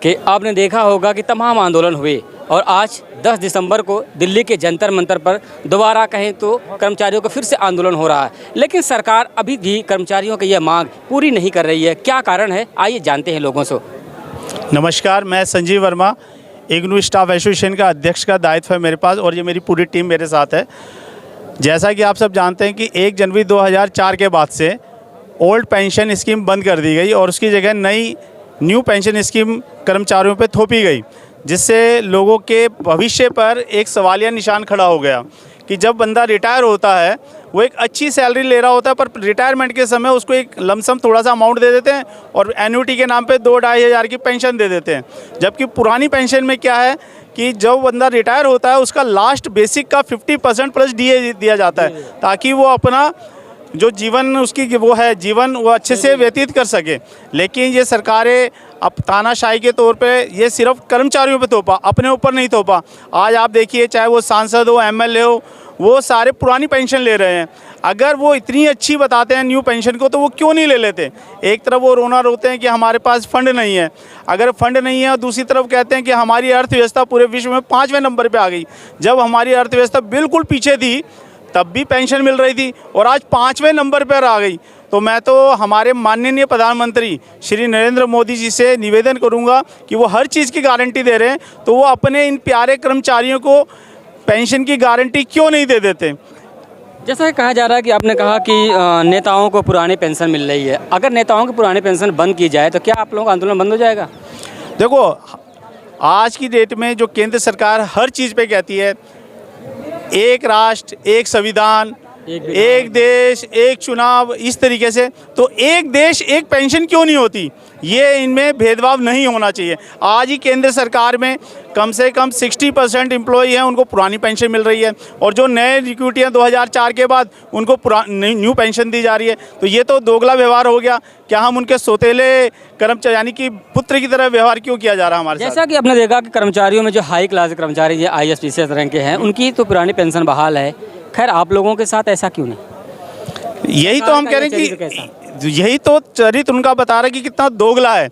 कि आपने देखा होगा कि तमाम आंदोलन हुए और आज 10 दिसंबर को दिल्ली के जंतर मंतर पर दोबारा कहें तो कर्मचारियों का फिर से आंदोलन हो रहा है, लेकिन सरकार अभी भी कर्मचारियों की यह मांग पूरी नहीं कर रही है। क्या कारण है, आइए जानते हैं लोगों से। नमस्कार, मैं संजीव वर्मा, इग्नू स्टाफ एसोसिएशन का अध्यक्ष का दायित्व है मेरे पास और ये मेरी पूरी टीम मेरे साथ है। जैसा कि आप सब जानते हैं कि 1 जनवरी 2004 के बाद से ओल्ड पेंशन स्कीम बंद कर दी गई और उसकी जगह न्यू पेंशन स्कीम कर्मचारियों पे थोपी गई, जिससे लोगों के भविष्य पर एक सवालिया निशान खड़ा हो गया कि जब बंदा रिटायर होता है वो एक अच्छी सैलरी ले रहा होता है, पर रिटायरमेंट के समय उसको एक लमसम थोड़ा सा अमाउंट दे देते हैं और एन्युटी के नाम पे 2-2.5 हज़ार की पेंशन दे देते हैं। जबकि पुरानी पेंशन में क्या है कि जब बंदा रिटायर होता है उसका लास्ट बेसिक का 50% प्लस डीए दिया जाता है, ताकि वो अपना जो जीवन उसकी वो है जीवन वो अच्छे से व्यतीत कर सके। लेकिन ये सरकारें अब तानाशाही के तौर पे ये सिर्फ कर्मचारियों पे थोपा, अपने ऊपर नहीं थोपा। आज आप देखिए, चाहे वो सांसद हो, एमएलए हो, वो सारे पुरानी पेंशन ले रहे हैं। अगर वो इतनी अच्छी बताते हैं न्यू पेंशन को, तो वो क्यों नहीं ले लेते? एक तरफ वो रोना रोते हैं कि हमारे पास फंड नहीं है, अगर फंड नहीं है, और दूसरी तरफ कहते हैं कि हमारी अर्थव्यवस्था पूरे विश्व में 5वें नंबर पर आ गई। जब हमारी अर्थव्यवस्था बिल्कुल पीछे थी तब भी पेंशन मिल रही थी और आज 5वें नंबर पर आ गई। तो मैं तो हमारे माननीय प्रधानमंत्री श्री नरेंद्र मोदी जी से निवेदन करूंगा कि वो हर चीज़ की गारंटी दे रहे हैं, तो वो अपने इन प्यारे कर्मचारियों को पेंशन की गारंटी क्यों नहीं दे देते? जैसा कि कहा जा रहा है कि आपने कहा कि नेताओं को पुरानी पेंशन मिल रही है, अगर नेताओं की पुरानी पेंशन बंद की जाए तो क्या आप लोगों का आंदोलन बंद हो जाएगा? देखो, आज की डेट में जो केंद्र सरकार हर चीज़ पे कहती है, एक राष्ट्र एक संविधान, एक देश एक चुनाव, इस तरीके से, तो एक देश एक पेंशन क्यों नहीं होती? ये इनमें भेदभाव नहीं होना चाहिए। आज ही केंद्र सरकार में कम से कम 60% एम्प्लॉई हैं, उनको पुरानी पेंशन मिल रही है, और जो नए रिक्रूटी हैं 2004 के बाद उनको न्यू पेंशन दी जा रही है। तो ये तो दोगला व्यवहार हो गया। क्या हम उनके सौतेले कर्मचारी यानी कि पुत्र की तरह व्यवहार क्यों किया जा रहा है हमारे साथ? जैसा कि आपने देखा कि कर्मचारियों में जो हाई क्लास कर्मचारी IAS PCS रैंक के हैं, उनकी तो पुरानी पेंशन बहाल है। खैर, आप लोगों के साथ ऐसा क्यों नहीं? यही तो हम कह रहे हैं कि यही तो चरित्र उनका बता रहा है कि कितना दोगला है।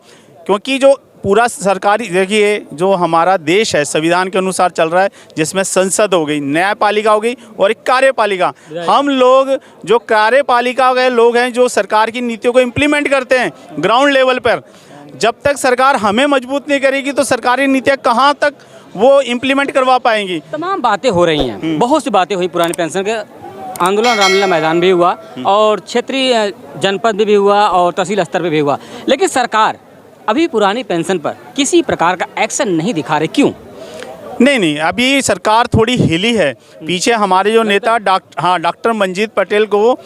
क्योंकि जो पूरा सरकारी, देखिए, जो हमारा देश है संविधान के अनुसार चल रहा है, जिसमें संसद हो गई, न्यायपालिका हो गई और एक कार्यपालिका। हम लोग जो कार्यपालिका के लोग हैं, जो सरकार की नीतियों को इम्प्लीमेंट करते हैं ग्राउंड लेवल पर। जब तक सरकार हमें मजबूत नहीं करेगी तो सरकारी नीतियाँ कहाँ तक वो इम्प्लीमेंट करवा पाएंगी? तमाम बातें हो रही हैं, बहुत सी बातें हुई। पुरानी पेंशन के आंदोलन रामलीला मैदान भी हुआ और क्षेत्रीय जनपद भी हुआ और तहसील स्तर पे भी हुआ, लेकिन सरकार अभी पुरानी पेंशन पर किसी प्रकार का एक्शन नहीं दिखा रही। क्यों? नहीं, अभी सरकार थोड़ी हिली है। पीछे हमारे जो नेता डॉक्टर मंजीत पटेल को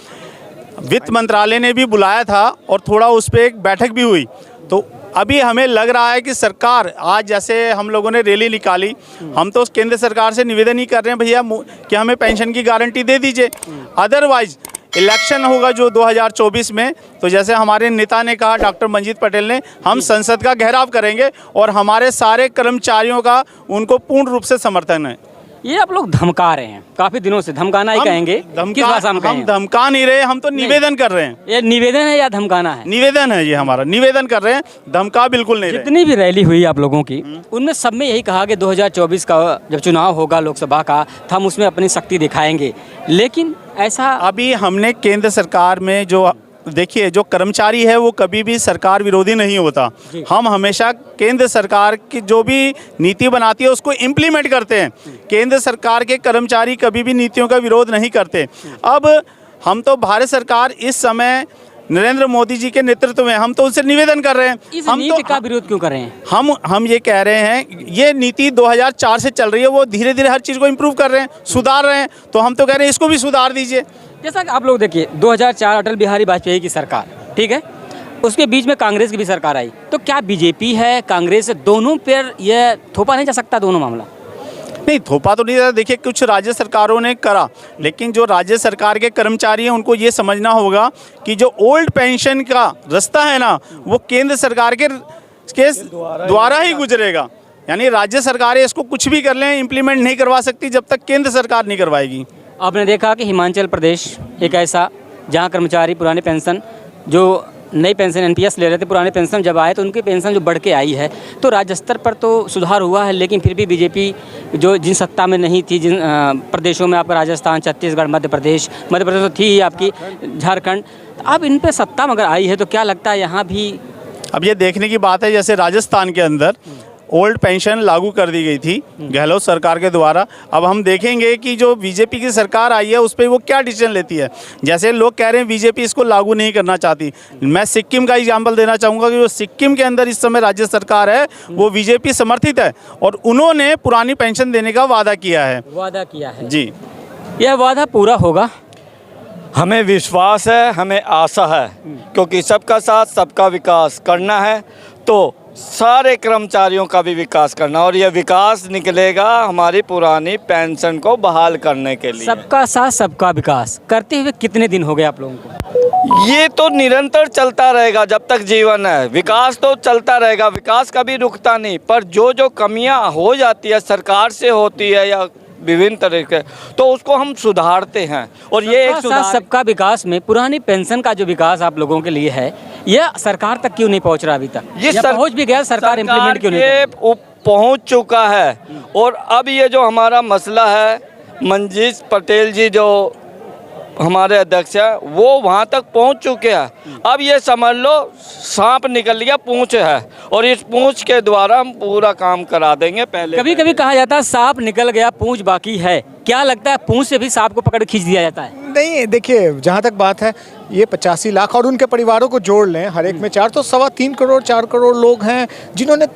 वित्त मंत्रालय ने भी बुलाया था और थोड़ा उस पर एक बैठक भी हुई। तो अभी हमें लग रहा है कि सरकार, आज जैसे हम लोगों ने रैली निकाली, हम तो केंद्र सरकार से निवेदन ही कर रहे हैं, भैया कि हमें पेंशन की गारंटी दे दीजिए। अदरवाइज इलेक्शन होगा जो 2024 में, तो जैसे हमारे नेता ने कहा, डॉक्टर मंजीत पटेल ने, हम संसद का घेराव करेंगे और हमारे सारे कर्मचारियों का उनको पूर्ण रूप से समर्थन है। ये आप लोग धमका रहे हैं, काफी दिनों से धमकाना ही कहेंगे। किस भाषा में कहें? हम धमका नहीं रहे, हम तो निवेदन कर रहे हैं। ये निवेदन है या धमकाना है? निवेदन है, ये हमारा निवेदन कर रहे हैं, धमका बिल्कुल नहीं रहे। जितनी भी रैली हुई आप लोगों की, उनमें सब में यही कहा कि 2024 का जब चुनाव होगा लोकसभा का, तो हम उसमें अपनी शक्ति दिखाएंगे। लेकिन ऐसा अभी हमने केंद्र सरकार में जो, देखिए, जो कर्मचारी है वो कभी भी सरकार विरोधी नहीं होता। हम हमेशा केंद्र सरकार की जो भी नीति बनाती है उसको इम्प्लीमेंट करते हैं। केंद्र सरकार के कर्मचारी कभी भी नीतियों का विरोध नहीं करते। अब हम तो भारत सरकार इस समय नरेंद्र मोदी जी के नेतृत्व में, हम तो उनसे निवेदन कर रहे हैं। हम नीति का विरोध क्यों कर रहे हैं? हम ये कह रहे हैं, ये नीति 2004 से चल रही है, वो धीरे धीरे हर चीज़ को इम्प्रूव कर रहे हैं, सुधार रहे हैं। तो हम तो कह रहे हैं इसको भी सुधार दीजिए। जैसा कि आप लोग देखिए, 2004 अटल बिहारी वाजपेयी की सरकार, ठीक है, उसके बीच में कांग्रेस की भी सरकार आई, तो क्या बीजेपी है, कांग्रेस, दोनों पर यह थोपा नहीं जा सकता दोनों मामला? नहीं, थोपा तो नहीं था। देखिए, कुछ राज्य सरकारों ने करा, लेकिन जो राज्य सरकार के कर्मचारी हैं उनको ये समझना होगा कि जो ओल्ड पेंशन का रास्ता है ना, वो केंद्र सरकार के द्वारा ही गुजरेगा। यानी राज्य सरकारें इसको कुछ भी कर लें, इम्प्लीमेंट नहीं करवा सकती जब तक केंद्र सरकार नहीं करवाएगी। आपने देखा कि हिमाचल प्रदेश एक ऐसा जहां कर्मचारी पुरानी पेंशन जो नई पेंशन एनपीएस ले रहे थे, पुराने पेंशन जब आए तो उनकी पेंशन जो बढ़ के आई है, तो राज्य स्तर पर तो सुधार हुआ है, लेकिन फिर भी बीजेपी जो जिन सत्ता में नहीं थी, जिन प्रदेशों में आपका राजस्थान, छत्तीसगढ़, मध्य प्रदेश तो थी ही आपकी, झारखंड, अब इन पे सत्ता मगर आई है, तो क्या लगता है यहाँ भी? अब ये देखने की बात है, जैसे राजस्थान के अंदर ओल्ड पेंशन लागू कर दी गई थी गहलोत सरकार के द्वारा। अब हम देखेंगे कि जो बीजेपी की सरकार आई है उस पर वो क्या डिसीजन लेती है। जैसे लोग कह रहे हैं बीजेपी इसको लागू नहीं करना चाहती, मैं सिक्किम का एग्जांपल देना चाहूँगा कि जो सिक्किम के अंदर इस समय राज्य सरकार है वो बीजेपी समर्थित है और उन्होंने पुरानी पेंशन देने का वादा किया है। जी, यह वादा पूरा होगा? हमें विश्वास है, हमें आशा है, क्योंकि सबका साथ सबका विकास करना है तो सारे कर्मचारियों का भी विकास करना, और यह विकास निकलेगा हमारी पुरानी पेंशन को बहाल करने के लिए। सबका साथ सबका विकास करते हुए कितने दिन हो गए आप लोगों को? ये तो निरंतर चलता रहेगा जब तक जीवन है, विकास तो चलता रहेगा, विकास कभी रुकता नहीं। पर जो जो कमियां हो जाती है, सरकार से होती है या विभिन्न तरीके, तो उसको हम सुधारते हैं। और ये एक सुधार, सबका विकास में पुरानी पेंशन का जो विकास आप लोगों के लिए है, यह सरकार तक क्यों नहीं पहुंच रहा अभी तक? ये पहुंच भी गया, सरकार इम्प्लीमेंट क्यों नहीं पहुंच चुका है। और अब ये जो हमारा मसला है, मंजीष पटेल जी जो हमारे अध्यक्ष है, वो वहाँ तक पहुँच चुके हैं। अब ये समझ लो सांप निकल गया पूंछ है, और इस पूंछ के द्वारा हम पूरा काम करा देंगे। पहले कभी कभी कहा जाता है सांप निकल गया पूंछ बाकी है, क्या लगता है पूंछ से भी सांप को पकड़ खींच दिया जाता है? नहीं, देखिए जहाँ तक बात है, ये 85 लाख और उनके परिवारों को जोड़ लें, हर एक में 4 तो 3.25 करोड़ 4 करोड़ लोग हैं जिन्होंने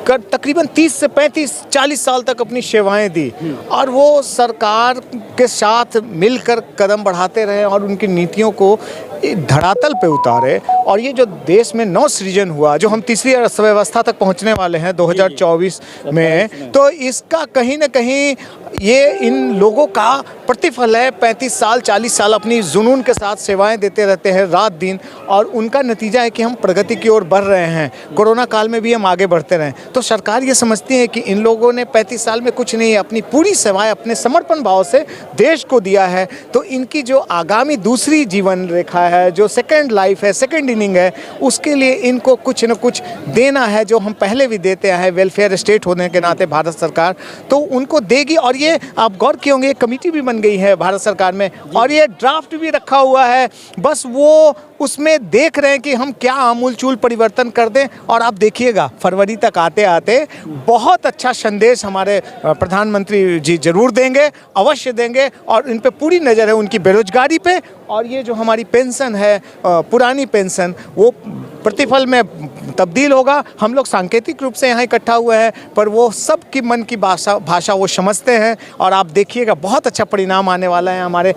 तकरीबन 30 से 35-40 साल तक अपनी सेवाएं दी, और वो सरकार के साथ मिलकर कदम बढ़ाते रहे और उनकी नीतियों को धरातल पे उतारे। और ये जो देश में नव सृजन हुआ, जो हम तीसरी अर्थव्यवस्था तक पहुंचने वाले हैं 2024 में, तो इसका कहीं ना कहीं ये इन लोगों का प्रतिफल है। 35 साल 40 साल अपनी जुनून के साथ सेवाएं देते रहते हैं रात दिन, और उनका नतीजा है कि हम प्रगति की ओर बढ़ रहे हैं। कोरोना काल में भी हम आगे बढ़ते रहें। तो सरकार ये समझती है कि इन लोगों ने 35 साल में कुछ नहीं, अपनी पूरी सेवाएं अपने समर्पण भाव से देश को दिया है। तो इनकी जो आगामी दूसरी जीवन रेखा है, जो सेकंड लाइफ है, सेकंड इनिंग है, उसके लिए इनको कुछ न कुछ देना है, जो हम पहले भी देते हैं वेलफेयर स्टेट होने के नाते भारत सरकार, तो उनको देगी। और ये आप गौर किए होंगे, कमेटी भी बन गई है भारत सरकार में, और ये ड्राफ्ट भी रखा हुआ है, बस वो उसमें देख रहे हैं कि हम क्या आमूलचूल परिवर्तन कर दें। और आप देखिएगा फरवरी तक आते आते बहुत अच्छा संदेश हमारे प्रधानमंत्री जी जरूर देंगे, अवश्य देंगे, और इन पे पूरी नज़र है, उनकी बेरोजगारी पे। और ये जो हमारी पेंशन है, पुरानी पेंशन, वो प्रतिफल में तब्दील होगा। हम लोग सांकेतिक रूप से यहाँ इकट्ठा हुए हैं, पर वो सबकी मन की भाषा वो समझते हैं, और आप देखिएगा बहुत अच्छा परिणाम आने वाला है। हमारे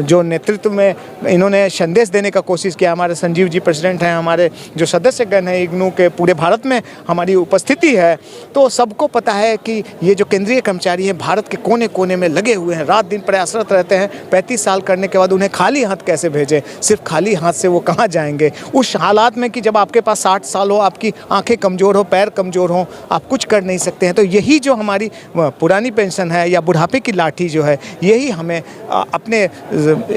जो नेतृत्व में इन्होंने संदेश देने का कोशिश किया, हमारे संजीव जी प्रेसिडेंट हैं, हमारे जो सदस्यगण हैं इग्नू के, पूरे भारत में हमारी उपस्थिति है, तो सबको पता है कि ये जो केंद्रीय कर्मचारी हैं भारत के कोने कोने में लगे हुए हैं, रात दिन प्रयासरत रहते हैं। 35 साल करने के बाद उन्हें खाली हाथ कैसे भेजें? सिर्फ खाली हाथ से वो कहाँ जाएंगे? उस हालात में कि जब आपके पास 60 साल हो, आपकी आंखें कमज़ोर हो, पैर कमज़ोर हो, आप कुछ कर नहीं सकते हैं। तो यही जो हमारी पुरानी पेंशन है या बुढ़ापे की लाठी जो है, यही हमें अपने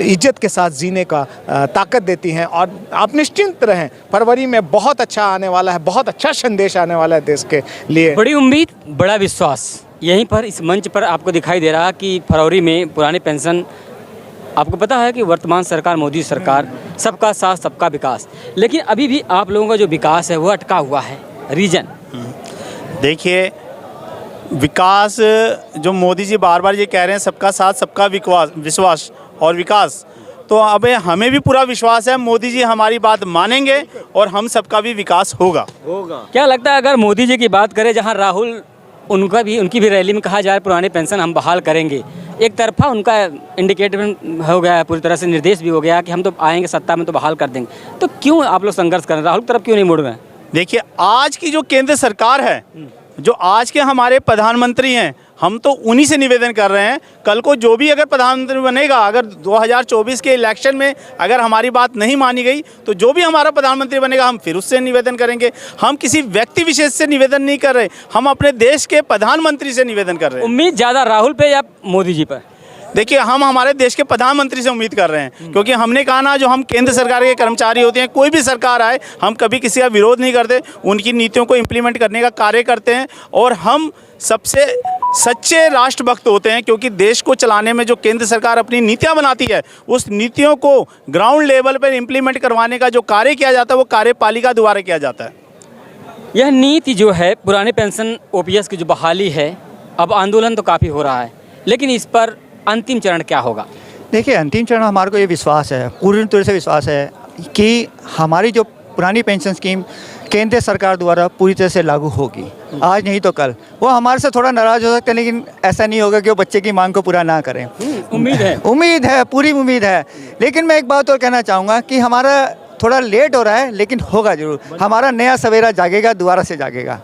इज्जत के साथ जीने का ताकत देती हैं। और आप निश्चिंत रहें, फरवरी में बहुत अच्छा आने वाला है, बहुत अच्छा संदेश आने वाला है देश के लिए। बड़ी उम्मीद, बड़ा विश्वास यहीं पर इस मंच पर आपको दिखाई दे रहा कि फरवरी में पुरानी पेंशन, आपको पता है कि वर्तमान सरकार, मोदी सरकार, सबका साथ सबका विकास, लेकिन अभी भी आप लोगों का जो विकास है वो अटका हुआ है। रीजन देखिए, विकास जो मोदी जी बार बार ये कह रहे हैं, सबका साथ सबका विश्वास और विकास, तो अब हमें भी पूरा विश्वास है मोदी जी हमारी बात मानेंगे और हम सबका भी विकास होगा। क्या लगता है, अगर मोदी जी की बात करें, जहां राहुल उनकी भी रैली में कहा जाए पुरानी पेंशन हम बहाल करेंगे, एक तरफा उनका इंडिकेटमेंट हो गया है, पूरी तरह से निर्देश भी हो गया कि हम तो आएंगे सत्ता में तो बहाल कर देंगे, तो क्यों आप लोग संघर्ष कर रहे हैं? राहुल की तरफ क्यों नहीं मुड़ रहे हैं? देखिए, आज की जो केंद्र सरकार है, जो आज के हमारे प्रधानमंत्री हैं, हम तो उन्हीं से निवेदन कर रहे हैं, कल को जो भी अगर प्रधानमंत्री बनेगा, अगर 2024 के इलेक्शन में अगर हमारी बात नहीं मानी गई, तो जो भी हमारा प्रधानमंत्री बनेगा हम फिर उससे निवेदन करेंगे। हम किसी व्यक्ति विशेष से निवेदन नहीं कर रहे, हम अपने देश के प्रधानमंत्री से निवेदन कर रहे हैं। उम्मीद ज़्यादा राहुल पे या मोदी जी पर? देखिए हम हमारे देश के प्रधानमंत्री से उम्मीद कर रहे हैं, क्योंकि हमने कहा ना, जो हम केंद्र सरकार के कर्मचारी होते हैं, कोई भी सरकार आए हम कभी किसी का विरोध नहीं करते, उनकी नीतियों को इम्प्लीमेंट करने का कार्य करते हैं। और हम सबसे सच्चे राष्ट्रभक्त होते हैं, क्योंकि देश को चलाने में जो केंद्र सरकार अपनी नीतियां बनाती है, उस नीतियों को ग्राउंड लेवल पर इम्प्लीमेंट करवाने का जो कार्य किया जाता है वो कार्यपालिका द्वारा किया जाता है। यह नीति जो है पुराने पेंशन ओपीएस की जो बहाली है, अब आंदोलन तो काफ़ी हो रहा है, लेकिन इस पर अंतिम चरण क्या होगा? देखिए, अंतिम चरण हमारे को ये विश्वास है, पूरी तरह से विश्वास है कि हमारी जो पुरानी पेंशन स्कीम केंद्र सरकार द्वारा पूरी तरह से लागू होगी, आज नहीं तो कल। वो हमारे से थोड़ा नाराज़ हो सकते हैं, लेकिन ऐसा नहीं होगा कि वो बच्चे की मांग को पूरा ना करें। उम्मीद है, पूरी उम्मीद है। लेकिन मैं एक बात और कहना चाहूँगा कि हमारा थोड़ा लेट हो रहा है, लेकिन होगा ज़रूर। हमारा नया सवेरा जागेगा, दोबारा से जागेगा।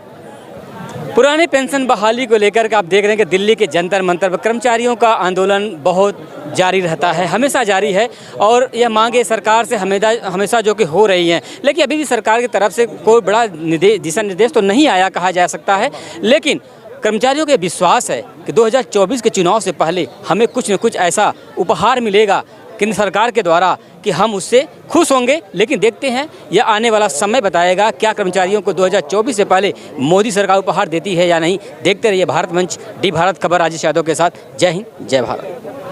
पुरानी पेंशन बहाली को लेकर के आप देख रहे हैं कि दिल्ली के जंतर मंतर पर कर्मचारियों का आंदोलन बहुत जारी रहता है, हमेशा जारी है। और यह मांगे सरकार से हमेशा जो कि हो रही हैं, लेकिन अभी भी सरकार की तरफ से कोई बड़ा दिशा निर्देश तो नहीं आया कहा जा सकता है। लेकिन कर्मचारियों के विश्वास है कि 2024 के चुनाव से पहले हमें कुछ न कुछ ऐसा उपहार मिलेगा केंद्र सरकार के द्वारा कि हम उससे खुश होंगे। लेकिन देखते हैं, यह आने वाला समय बताएगा क्या कर्मचारियों को 2024 से पहले मोदी सरकार उपहार देती है या नहीं। देखते रहिए भारत मंच, डी भारत खबर, राजेश यादव के साथ। जय हिंद, जय भारत।